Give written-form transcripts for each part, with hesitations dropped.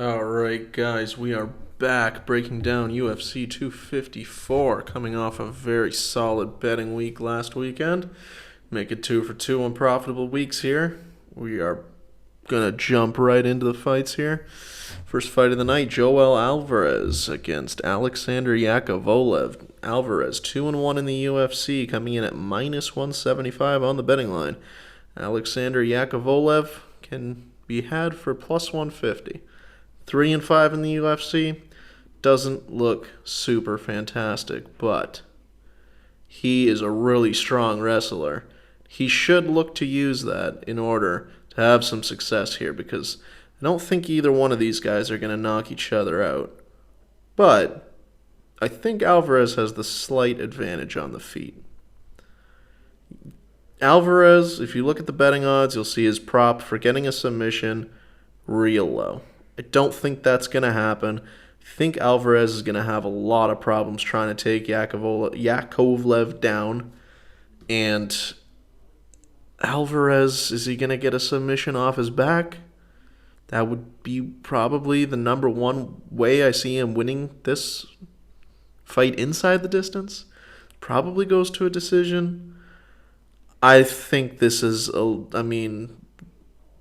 Alright, guys, we are back breaking down UFC 254, coming off a very solid betting week last weekend. Make it 2 for 2 on profitable weeks here. We are going to jump right into the fights here. First fight of the night, Joel Alvarez against Alexander Yakovlev. Alvarez, 2-1 in the UFC, coming in at minus 175 on the betting line. Alexander Yakovlev can be had for plus 150. 3-5 in the UFC doesn't look super fantastic, but he is a really strong wrestler. He should look to use that in order to have some success here, because I don't think either one of these guys are going to knock each other out. But I think Alvarez has the slight advantage on the feet. Alvarez, if you look at the betting odds, you'll see his prop for getting a submission real low. I don't think that's going to happen. I think Alvarez is going to have a lot of problems trying to take Yakovlev down. And Alvarez, is he going to get a submission off his back? That would be probably the number one way I see him winning this fight inside the distance. Probably goes to a decision. I think this is,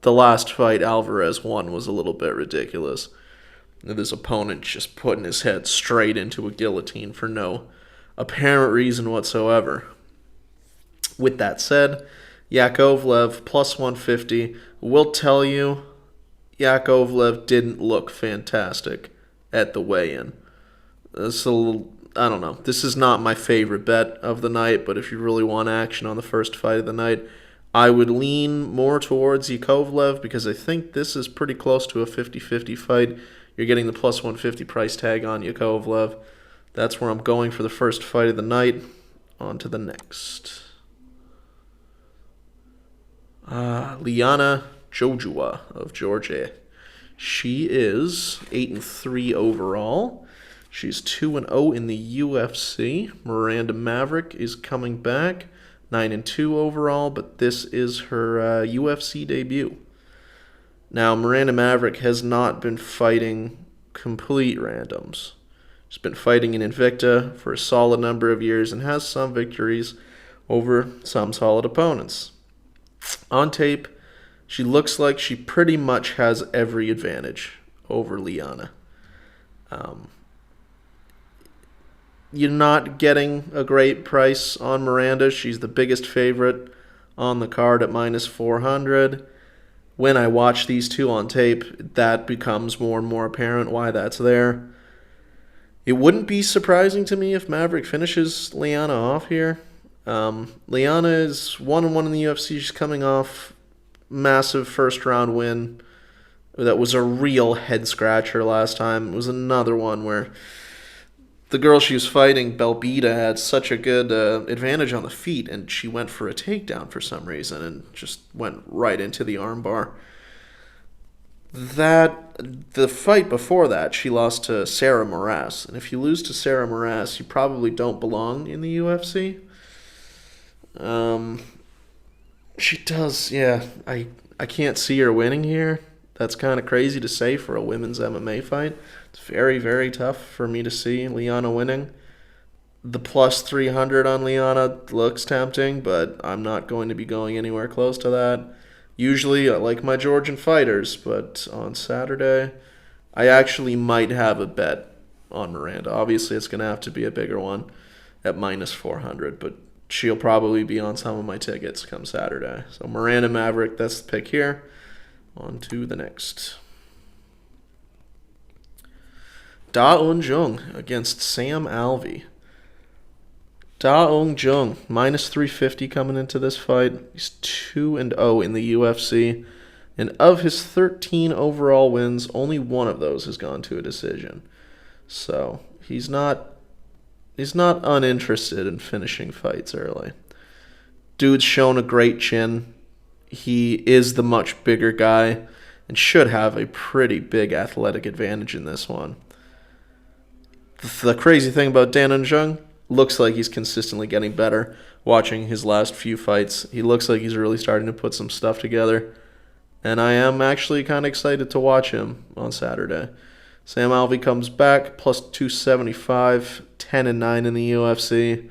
the last fight Alvarez won was a little bit ridiculous. This opponent just putting his head straight into a guillotine for no apparent reason whatsoever. With that said, Yakovlev plus 150 will tell you Yakovlev didn't look fantastic at the weigh-in. So, I don't know. This is not my favorite bet of the night, but if you really want action on the first fight of the night, I would lean more towards Yakovlev, because I think this is pretty close to a 50-50 fight. You're getting the plus 150 price tag on Yakovlev. That's where I'm going for the first fight of the night. On to the next. Liana Jojo of Georgia. She is 8-3 overall. She's 2-0 in the UFC. Miranda Maverick is coming back. 9-2 overall, but this is her UFC debut. Now, Miranda Maverick has not been fighting complete randoms. She's been fighting in Invicta for a solid number of years and has some victories over some solid opponents. On tape, she looks like she pretty much has every advantage over Liana. You're not getting a great price on Miranda. She's the biggest favorite on the card at minus 400. When I watch these two on tape, that becomes more and more apparent why that's there. It wouldn't be surprising to me if Maverick finishes Liana off here. Liana is 1-1 in the UFC. She's coming off massive first-round win. That was a real head-scratcher last time. It was another one where the girl she was fighting, Belbita, had such a good advantage on the feet, and she went for a takedown for some reason and just went right into the armbar. The fight before that, she lost to Sarah Moras, and if you lose to Sarah Moras, you probably don't belong in the UFC. She does, yeah. I can't see her winning here. That's kind of crazy to say for a women's MMA fight. It's very, very tough for me to see Liana winning. The plus 300 on Liana looks tempting, but I'm not going to be going anywhere close to that. Usually, I like my Georgian fighters, but on Saturday, I actually might have a bet on Miranda. Obviously, it's going to have to be a bigger one at minus 400, but she'll probably be on some of my tickets come Saturday. So Miranda Maverick, that's the pick here. On to the next. Da Un Jung against Sam Alvey. Da Un Jung, minus 350 coming into this fight. He's 2-0 in the UFC. And of his 13 overall wins, only one of those has gone to a decision. So he's not uninterested in finishing fights early. Dude's shown a great chin. He is the much bigger guy and should have a pretty big athletic advantage in this one. The crazy thing about Da Un Jung, looks like he's consistently getting better. Watching his last few fights, he looks like he's really starting to put some stuff together. and I am actually kind of excited to watch him on Saturday. Sam Alvey comes back, plus 275, 10-9 in the UFC.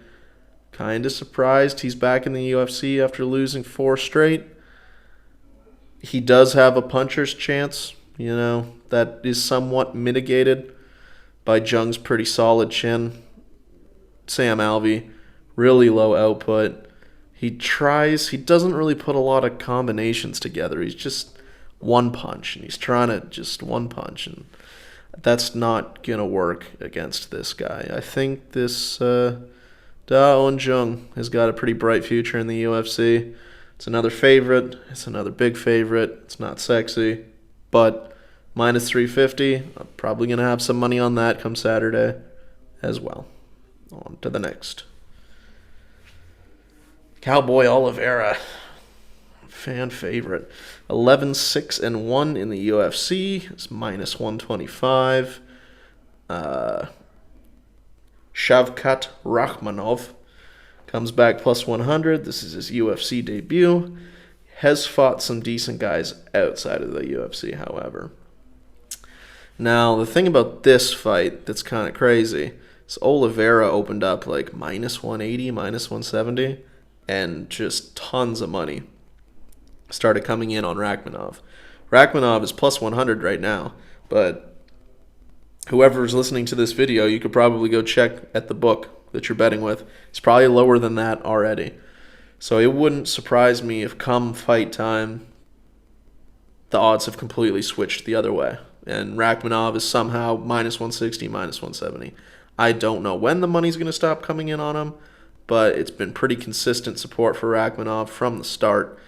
Kind of surprised he's back in the UFC after losing 4 straight. He does have a puncher's chance, that is somewhat mitigated by Jung's pretty solid chin. Sam Alvey, really low output. He doesn't really put a lot of combinations together. He's just one punch, and he's trying to just one punch, and that's not going to work against this guy. I think this Da-Un Jung has got a pretty bright future in the UFC. It's another favorite. It's another big favorite. It's not sexy, but minus 350. I'm probably going to have some money on that come Saturday as well. On to the next. Cowboy Oliveira, fan favorite. 11-6-1 in the UFC. It's minus 125. Shavkat Rakhmanov comes back plus 100. This is his UFC debut. Has fought some decent guys outside of the UFC, however. Now, the thing about this fight that's kind of crazy is Oliveira opened up like minus 180, minus 170, and just tons of money started coming in on Rakhmanov. Rakhmanov is plus 100 right now, but whoever's listening to this video, you could probably go check at the book that you're betting with. It's probably lower than that already. So it wouldn't surprise me if come fight time, the odds have completely switched the other way. And Rakhmanov is somehow minus 160, minus 170. I don't know when the money's going to stop coming in on him, but it's been pretty consistent support for Rakhmanov from the start.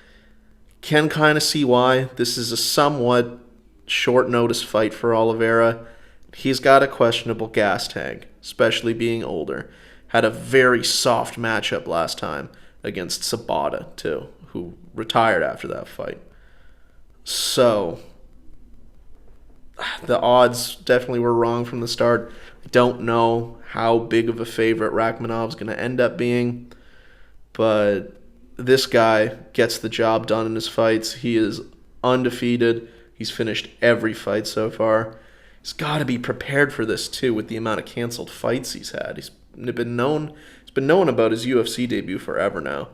Can kind of see why. This is a somewhat short notice fight for Oliveira. He's got a questionable gas tank, especially being older. Had a very soft matchup last time against Sabata, too, who retired after that fight. So, the odds definitely were wrong from the start. I don't know how big of a favorite Rakhmanov's going to end up being, but this guy gets the job done in his fights. He is undefeated. He's finished every fight so far. He's got to be prepared for this, too, with the amount of canceled fights he's had. He's been known about his UFC debut forever now.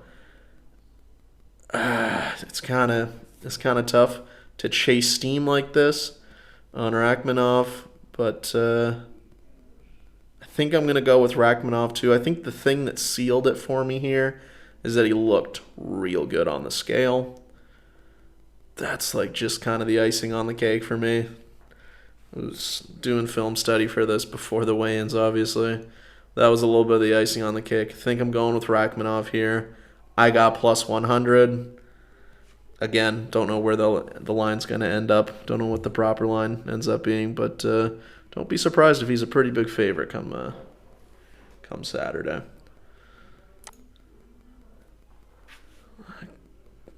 It's kind of tough to chase steam like this on Rakhmanov, but I think I'm going to go with Rakhmanov, too. I think the thing that sealed it for me here is that he looked real good on the scale. That's like just kind of the icing on the cake for me. I was doing film study for this before the weigh-ins, obviously. That was a little bit of the icing on the cake. I think I'm going with Rakhmanov here. I got plus 100. Again, don't know where the line's going to end up. Don't know what the proper line ends up being, but don't be surprised if he's a pretty big favorite come Saturday.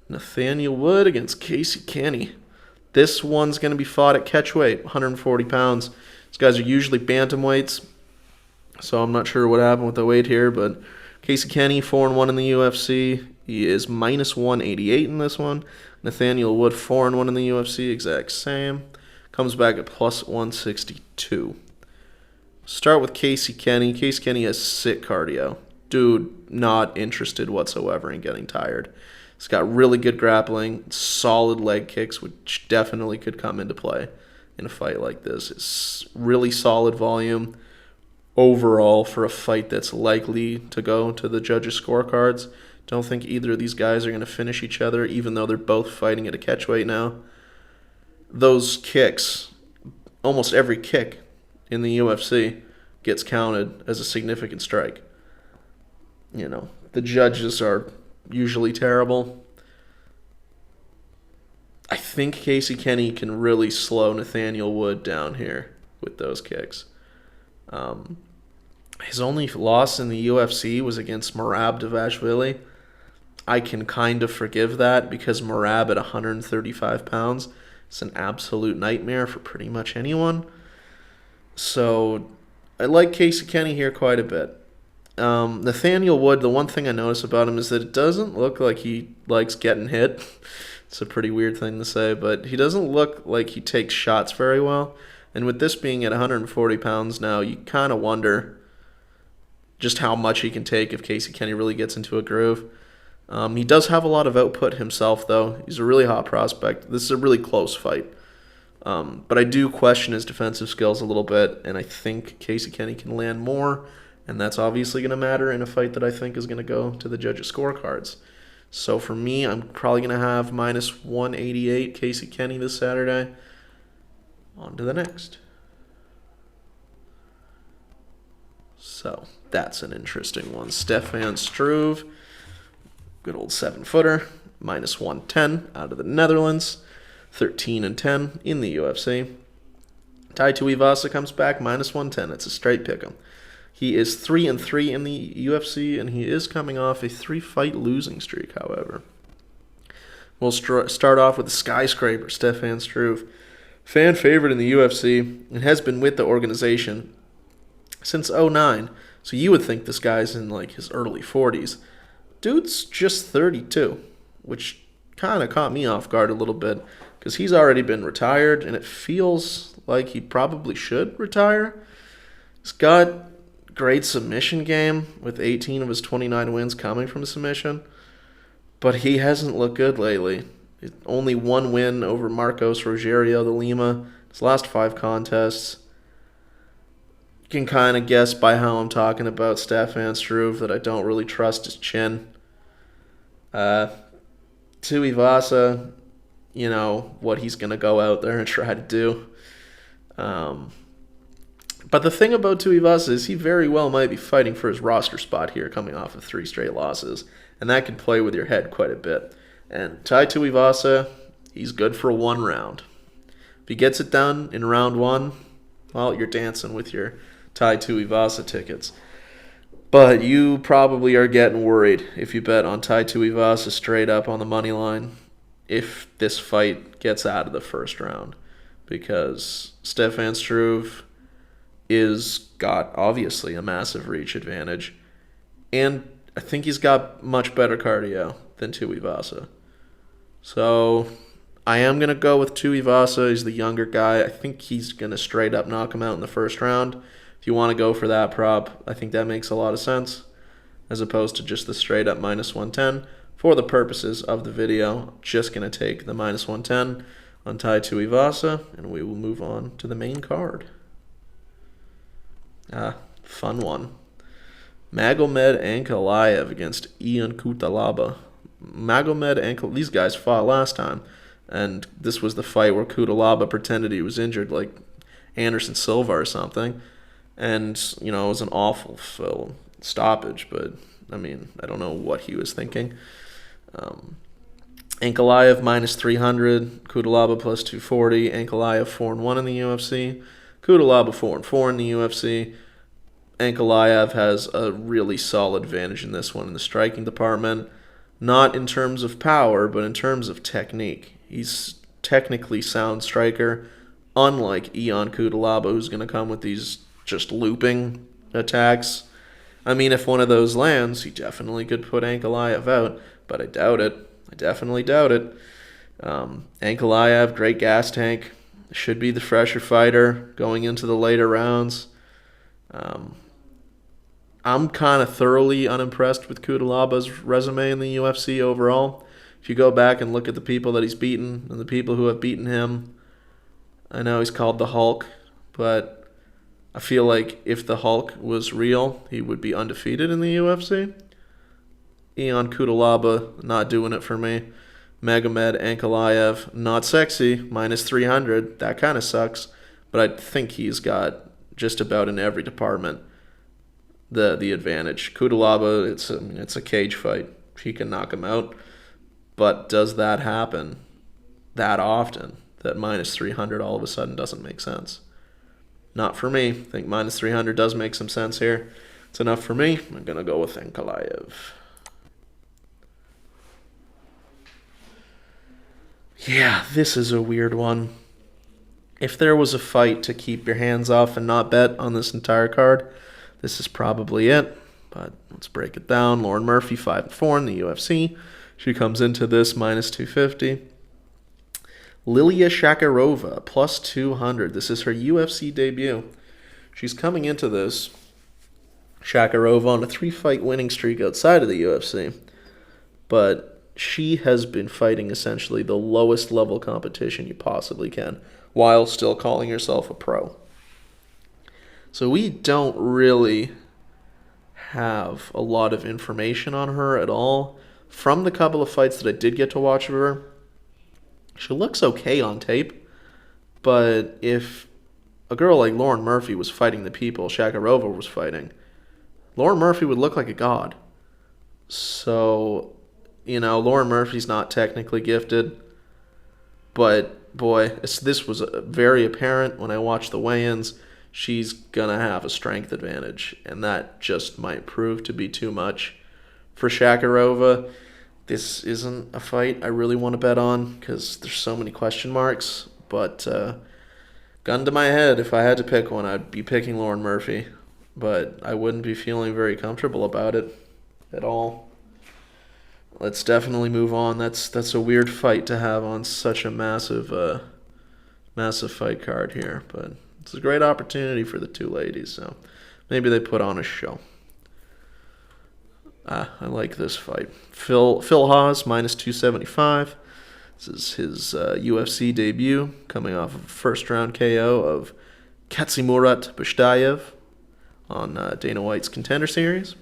Nathaniel Wood against Casey Kenny. This one's going to be fought at catchweight, 140 pounds. These guys are usually bantamweights, so I'm not sure what happened with the weight here, but Casey Kenny, 4-1 in the UFC. He is minus 188 in this one. Nathaniel Wood, 4-1 in the UFC, exact same. Comes back at plus 162. Start with Casey Kenny. Casey Kenny has sick cardio. Dude, not interested whatsoever in getting tired. He's got really good grappling, solid leg kicks, which definitely could come into play in a fight like this. It's really solid volume overall for a fight that's likely to go to the judges' scorecards. Don't think either of these guys are going to finish each other, even though they're both fighting at a catchweight now. Those kicks, almost every kick in the UFC gets counted as a significant strike. The judges are usually terrible. I think Casey Kenny can really slow Nathaniel Wood down here with those kicks. His only loss in the UFC was against Merab Dvalishvili. I can kind of forgive that because Merab at 135 pounds is an absolute nightmare for pretty much anyone. So I like Casey Kenny here quite a bit. Nathaniel Wood, the one thing I notice about him is that it doesn't look like he likes getting hit. It's a pretty weird thing to say, but he doesn't look like he takes shots very well. And with this being at 140 pounds now, you kind of wonder just how much he can take if Casey Kenny really gets into a groove. He does have a lot of output himself, though. He's a really hot prospect. This is a really close fight. But I do question his defensive skills a little bit, and I think Casey Kenny can land more, and that's obviously going to matter in a fight that I think is going to go to the judges' scorecards. So for me, I'm probably going to have minus 188 Casey Kenny this Saturday. On to the next. So that's an interesting one. Stefan Struve, good old 7-footer, minus 110 out of the Netherlands, 13-10 in the UFC. Tai Tuivasa comes back, minus 110. It's a straight pick'em. He is 3-3 in the UFC, and he is coming off a 3-fight losing streak, however. We'll start off with the skyscraper, Stefan Struve. Fan favorite in the UFC, and has been with the organization since 2009. So you would think this guy's in like his early 40s. Dude's just 32, which kind of caught me off guard a little bit because he's already been retired, and it feels like he probably should retire. He's got great submission game with 18 of his 29 wins coming from submission, but he hasn't looked good lately. Only one win over Marcos Rogerio de Lima. His last 5 contests. You can kind of guess by how I'm talking about Stefan Struve that I don't really trust his chin. Tuivasa, you know, what he's going to go out there and try to do. But the thing about Tuivasa is he very well might be fighting for his roster spot here coming off of 3 straight losses. And that can play with your head quite a bit. And Tai Tuivasa, he's good for 1 round. If he gets it done in round 1, well, you're dancing with your Tai Tuivasa tickets. But you probably are getting worried if you bet on Tai Tuivasa straight up on the money line if this fight gets out of the first round. Because Stefan Struve is got, obviously, a massive reach advantage. And I think he's got much better cardio than Tuivasa. So I am going to go with Tuivasa. He's the younger guy. I think he's going to straight up knock him out in the first round. If you want to go for that prop, I think that makes a lot of sense, as opposed to just the straight up minus 110. For the purposes of the video, I'm just going to take the minus 110 on Tai Tuivasa, and we will move on to the main card. Fun one. Magomed Ankalaev against Ian Cutelaba. These guys fought last time, and this was the fight where Cutelaba pretended he was injured, like Anderson Silva or something, and, you know, it was an awful stoppage, but, I mean, I don't know what he was thinking. Ankalaev minus 300, Cutelaba plus 240, Ankalaev 4-1 in the UFC, Cutelaba 4-4 in the UFC. Ankalaev has a really solid advantage in this one in the striking department. Not in terms of power, but in terms of technique. He's technically sound striker, unlike Ion Cutelaba, who's going to come with these just looping attacks. I mean, if one of those lands, he definitely could put Ankalaev out, but I doubt it. I definitely doubt it. Ankalaev, great gas tank. Should be the fresher fighter going into the later rounds. I'm kind of thoroughly unimpressed with Cutelaba's resume in the UFC overall. If you go back and look at the people that he's beaten and the people who have beaten him, I know he's called the Hulk, but I feel like if the Hulk was real, he would be undefeated in the UFC. Ion Cutelaba, not doing it for me. Magomed Ankalaev, not sexy, minus 300. That kind of sucks, but I think he's got just about in every department the advantage. Cutelaba, it's a cage fight. He can knock him out. But does that happen that often, that minus 300 all of a sudden doesn't make sense? Not for me. I think minus 300 does make some sense here. It's enough for me. I'm going to go with Ankalaev. Yeah, this is a weird one. If there was a fight to keep your hands off and not bet on this entire card, this is probably it. But let's break it down. Lauren Murphy, 5-4 in the UFC. She comes into this minus 250. Lilia Shakarova, plus 200. This is her UFC debut. She's coming into this, Shakarova, on a 3-fight winning streak outside of the UFC. But she has been fighting essentially the lowest level competition you possibly can, while still calling herself a pro. So we don't really have a lot of information on her at all. From the couple of fights that I did get to watch of her, she looks okay on tape, but if a girl like Lauren Murphy was fighting the people Shakarova was fighting, Lauren Murphy would look like a god. So, Lauren Murphy's not technically gifted, but boy, this was very apparent when I watched the weigh-ins. She's gonna have a strength advantage, and that just might prove to be too much for Shakarova. This isn't a fight I really want to bet on because there's so many question marks, but gun to my head, if I had to pick one, I'd be picking Lauren Murphy, but I wouldn't be feeling very comfortable about it at all. Let's definitely move on. That's a weird fight to have on such a massive fight card here, but it's a great opportunity for the two ladies, so maybe they put on a show. I like this fight. Phil Hawes, minus 275. This is his UFC debut, coming off of a first-round KO of Katsimurat Bushdayev on Dana White's Contender Series.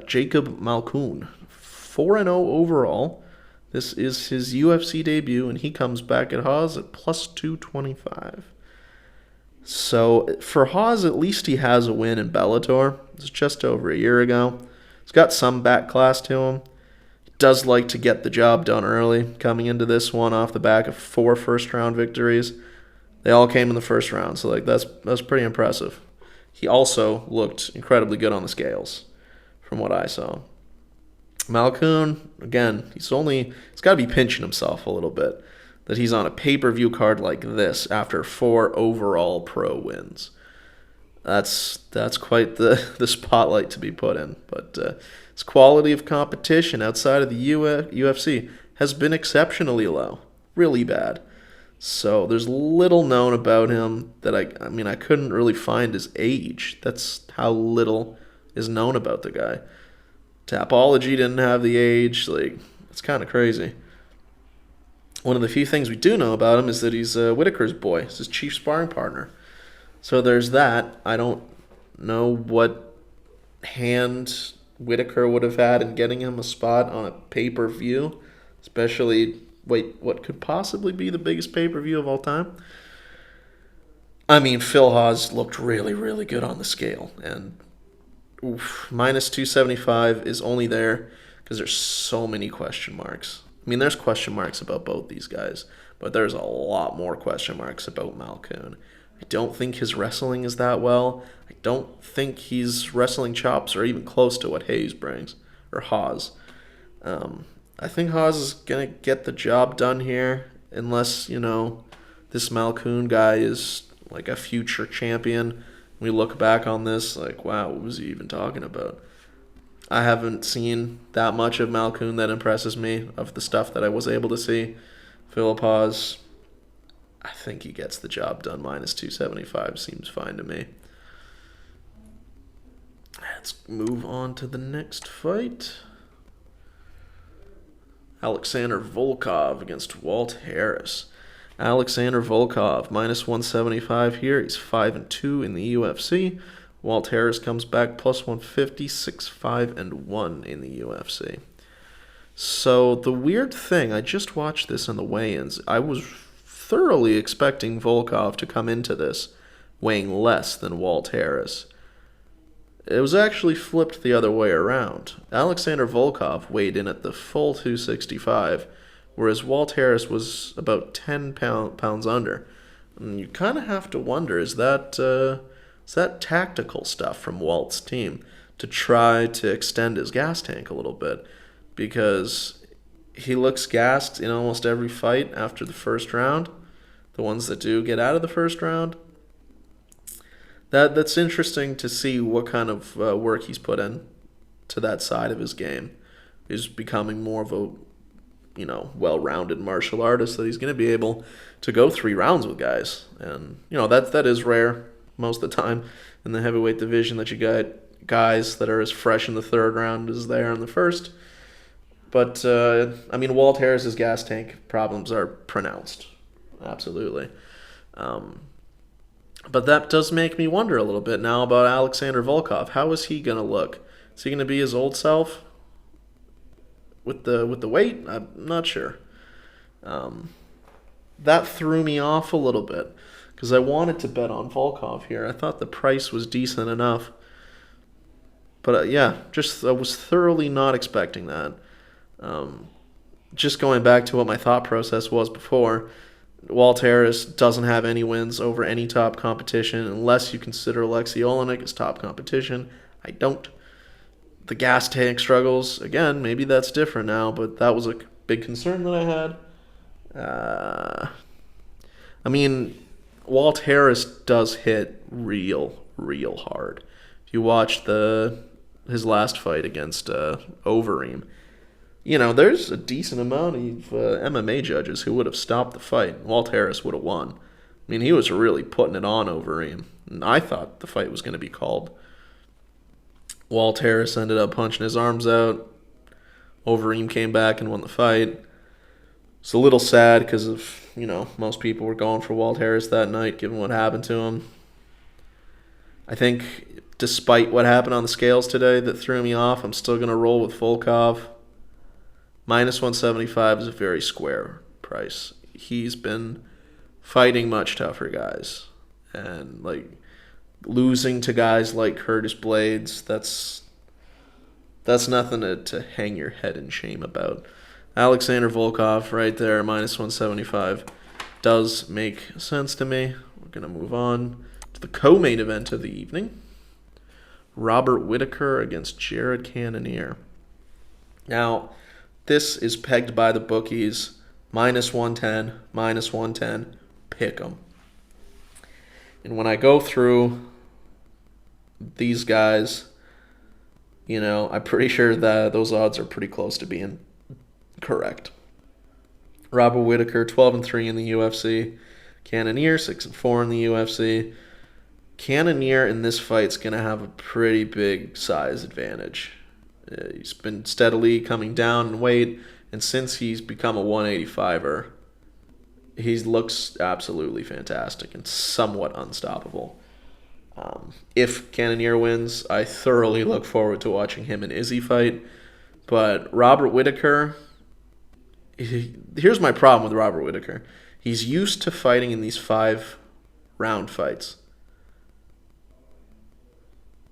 Jacob Malkoon, 4-0 overall. This is his UFC debut, and he comes back at Hawes at plus 225. So for Hawes, at least he has a win in Bellator. It was just over a year ago. He's got some back class to him. He does like to get the job done early, coming into this one off the back of 4 first-round victories. They all came in the first round, so that's pretty impressive. He also looked incredibly good on the scales, from what I saw. Malkoon, again, he's got to be pinching himself a little bit that he's on a pay-per-view card like this after 4 overall pro wins. That's quite the spotlight to be put in. But his quality of competition outside of the UFC has been exceptionally low, really bad. So there's little known about him that I couldn't really find his age. That's how little is known about the guy. Tapology didn't have the age. It's kind of crazy. One of the few things we do know about him is that he's Whittaker's boy. He's his chief sparring partner. So there's that. I don't know what hand Whittaker would have had in getting him a spot on a pay-per-view, especially, what could possibly be the biggest pay-per-view of all time? Phil Hawes looked really, really good on the scale, and minus 275 is only there because there's so many question marks. There's question marks about both these guys, but there's a lot more question marks about Malkoon. I don't think his wrestling is that well. I don't think his wrestling chops are even close to what Hawes brings, or Hawes. I think Hawes is going to get the job done here, unless, this Malkoon guy is like a future champion. We look back on this wow, what was he even talking about? I haven't seen that much of Malkoon that impresses me, of the stuff that I was able to see. Philip Hawes, I think he gets the job done. Minus 275 seems fine to me. Let's move on to the next fight. Alexander Volkov against Walt Harris. Alexander Volkov, minus 175 here. He's 5-2 in the UFC. Walt Harris comes back plus 150, 6-5-1 in the UFC. So the weird thing, I just watched this in the weigh-ins. I was thoroughly expecting Volkov to come into this weighing less than Walt Harris. It was actually flipped the other way around. Alexander Volkov weighed in at the full 265, whereas Walt Harris was about 10 pounds under. And you kind of have to wonder, is that tactical stuff from Walt's team to try to extend his gas tank a little bit? Because he looks gassed in almost every fight after the first round. The ones that do get out of the first round. That's interesting to see what kind of work he's put in to that side of his game. Is becoming more of well-rounded martial artist, that he's going to be able to go 3 rounds with guys. And, that is rare most of the time in the heavyweight division, that you got guys that are as fresh in the 3rd round as they are in the 1st. But, Walt Harris's gas tank problems are pronounced. Absolutely. But that does make me wonder a little bit now about Alexander Volkov. How is he going to look? Is he going to be his old self with the weight? I'm not sure. That threw me off a little bit because I wanted to bet on Volkov here. I thought the price was decent enough. But I was thoroughly not expecting that. Just going back to what my thought process was before, Walt Harris doesn't have any wins over any top competition unless you consider Alexei Oleinik as top competition. I don't. The gas tank struggles, again, maybe that's different now, but that was a big concern that I had. Walt Harris does hit real hard. If you watch his last fight against Overeem, there's a decent amount of MMA judges who would have stopped the fight. Walt Harris would have won. He was really putting it on Overeem. And I thought the fight was going to be called. Walt Harris ended up punching his arms out. Overeem came back and won the fight. It's a little sad because of, most people were going for Walt Harris that night, given what happened to him. I think, despite what happened on the scales today that threw me off, I'm still going to roll with Volkov. Minus 175 is a very square price. He's been fighting much tougher guys. And, losing to guys like Curtis Blades, that's nothing to hang your head in shame about. Alexander Volkov right there, minus 175, does make sense to me. We're going to move on to the co-main event of the evening. Robert Whittaker against Jared Cannonier. Now, this is pegged by the bookies, minus 110, pick 'em. And when I go through these guys, I'm pretty sure that those odds are pretty close to being correct. Robert Whittaker, 12-3 in the UFC. Cannonier, 6-4 in the UFC. Cannonier in this fight's going to have a pretty big size advantage. He's been steadily coming down in weight, and since he's become a 185er, he looks absolutely fantastic and somewhat unstoppable. If Cannonier wins, I thoroughly look forward to watching him and Izzy fight. But Robert Whittaker, here's my problem with Robert Whittaker. He's used to fighting in these 5-round fights.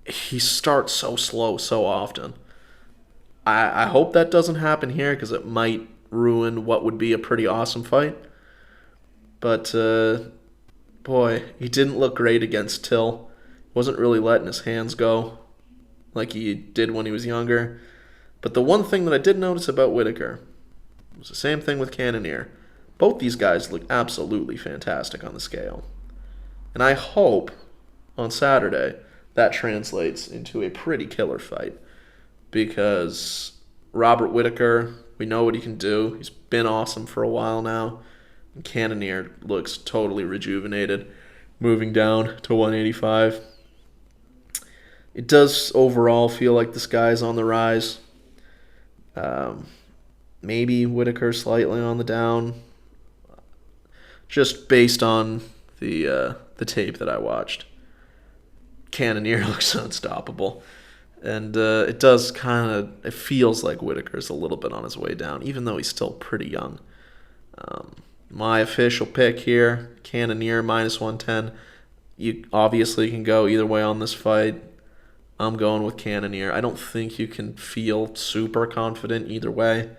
He starts so slow so often. I hope that doesn't happen here because it might ruin what would be a pretty awesome fight. But, boy, he didn't look great against Till. Wasn't really letting his hands go like he did when he was younger. But the one thing that I did notice about Whittaker was the same thing with Cannonier. Both these guys look absolutely fantastic on the scale. And I hope on Saturday that translates into a pretty killer fight. Because Robert Whittaker, we know what he can do. He's been awesome for a while now. And Cannonier looks totally rejuvenated, moving down to 185. It does overall feel like this guy's on the rise. Maybe Whittaker slightly on the down, just based on the tape that I watched. Cannonier looks unstoppable. And it feels like Whittaker's a little bit on his way down, even though he's still pretty young. My official pick here, Cannonier, minus 110. You obviously can go either way on this fight. I'm going with Cannonier. I don't think you can feel super confident either way.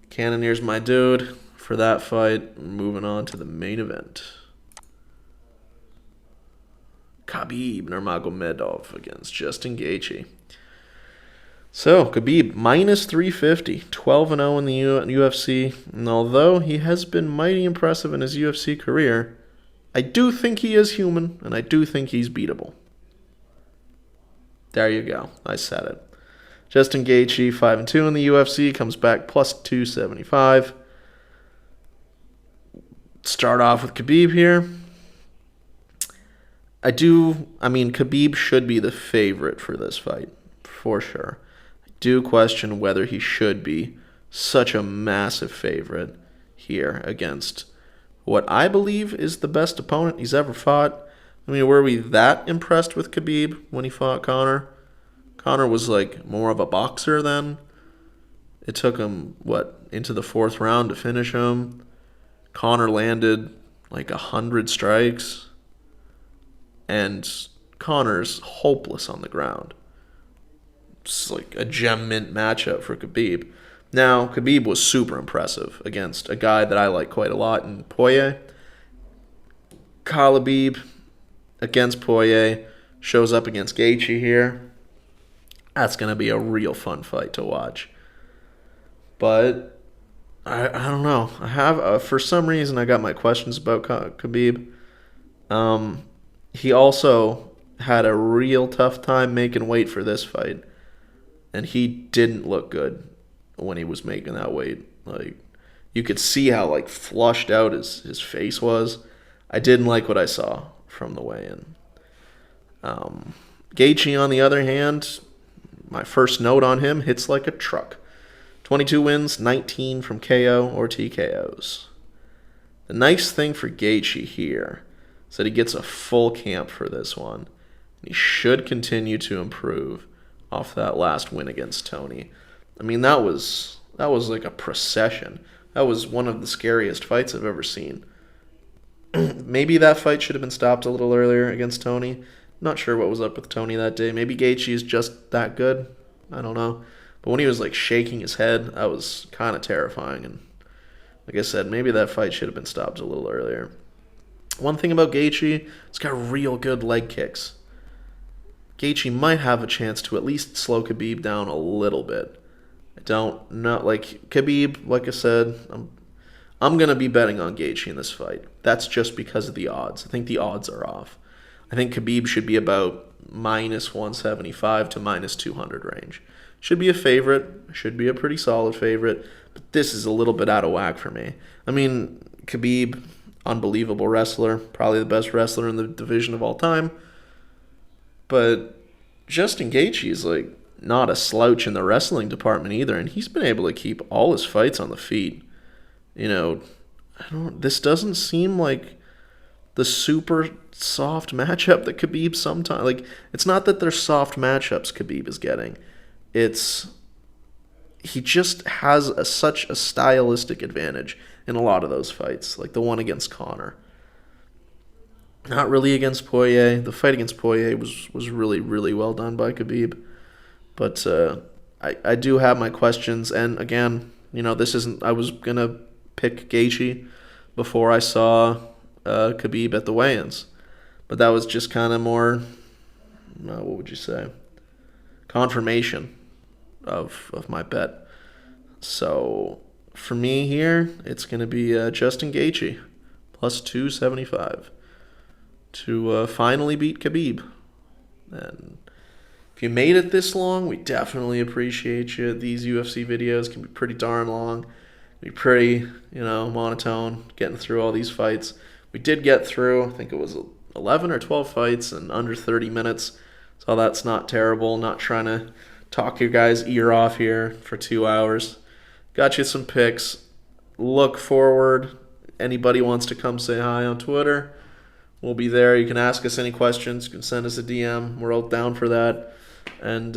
Cannonier's my dude for that fight. Moving on to the main event. Khabib Nurmagomedov against Justin Gaethje. So, Khabib, minus 350, 12-0 in the UFC. And although he has been mighty impressive in his UFC career, I do think he is human, and I do think he's beatable. There you go. I said it. Justin Gaethje, 5-2 in the UFC, comes back plus 275. Start off with Khabib here. Khabib should be the favorite for this fight, for sure. I do question whether he should be such a massive favorite here against what I believe is the best opponent he's ever fought. I mean, were we that impressed with Khabib when he fought Conor? Conor was like more of a boxer then. It took him, into the 4th round to finish him. Conor landed like 100 strikes. And Conor's hopeless on the ground. It's like a gem mint matchup for Khabib. Now, Khabib was super impressive against a guy that I like quite a lot in Poirier. Khabib against Poirier shows up against Gaethje here. That's going to be a real fun fight to watch. But I don't know. I have for some reason I got my questions about Khabib. He also had a real tough time making weight for this fight. And he didn't look good when he was making that weight. Like, you could see how like flushed out his face was. I didn't like what I saw from the weigh-in. Gaethje, on the other hand, my first note on him, hits like a truck. 22 wins, 19 from KO or TKOs. The nice thing for Gaethje here is that he gets a full camp for this one. He should continue to improve off that last win against Tony. I mean, that was like a procession. That was one of the scariest fights I've ever seen. Maybe that fight should have been stopped a little earlier against Tony. Not sure what was up with Tony that day. Maybe Gaethje is just that good. I don't know. But when he was like shaking his head, that was kind of terrifying. And like I said, maybe that fight should have been stopped a little earlier. One thing about Gaethje, he's got real good leg kicks. Gaethje might have a chance to at least slow Khabib down a little bit. I don't know. Like, Khabib, like I said, I'm going to be betting on Gaethje in this fight. That's just because of the odds. I think the odds are off. I think Khabib should be about minus 175 to minus 200 range. Should be a favorite. Should be a pretty solid favorite. But this is a little bit out of whack for me. I mean, Khabib, unbelievable wrestler. Probably the best wrestler in the division of all time. But Justin Gaethje is like not a slouch in the wrestling department either. And he's been able to keep all his fights on the feet. You know, this doesn't seem like the super soft matchup that Khabib sometimes... Like, it's not that they're soft matchups Khabib is getting. He just has such a stylistic advantage in a lot of those fights, like the one against Conor. Not really against Poirier. The fight against Poirier was really, really well done by Khabib. But I do have my questions. And again, you know, this isn't... I was going to pick Gaethje before I saw Khabib at the weigh-ins. But that was just kind of more... what would you say? Confirmation of my bet. So for me here, it's going to be Justin Gaethje plus 275 to finally beat Khabib. And if you made it this long, we definitely appreciate you. These UFC videos can be pretty darn long, be pretty, monotone, getting through all these fights. We did get through, I think it was 11 or 12 fights in under 30 minutes. So that's not terrible. Not trying to talk your guys' ear off here for 2 hours. Got you some picks. Look forward. Anybody wants to come say hi on Twitter, we'll be there. You can ask us any questions. You can send us a DM. We're all down for that. And,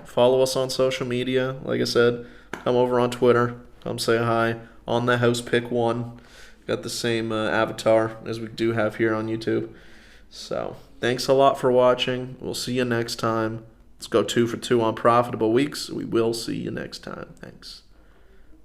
follow us on social media. Like I said, come over on Twitter. Come say hi. On the House Pick 1. Got the same avatar as we do have here on YouTube. So, thanks a lot for watching. We'll see you next time. Let's go 2 for 2 on profitable weeks. We will see you next time. Thanks.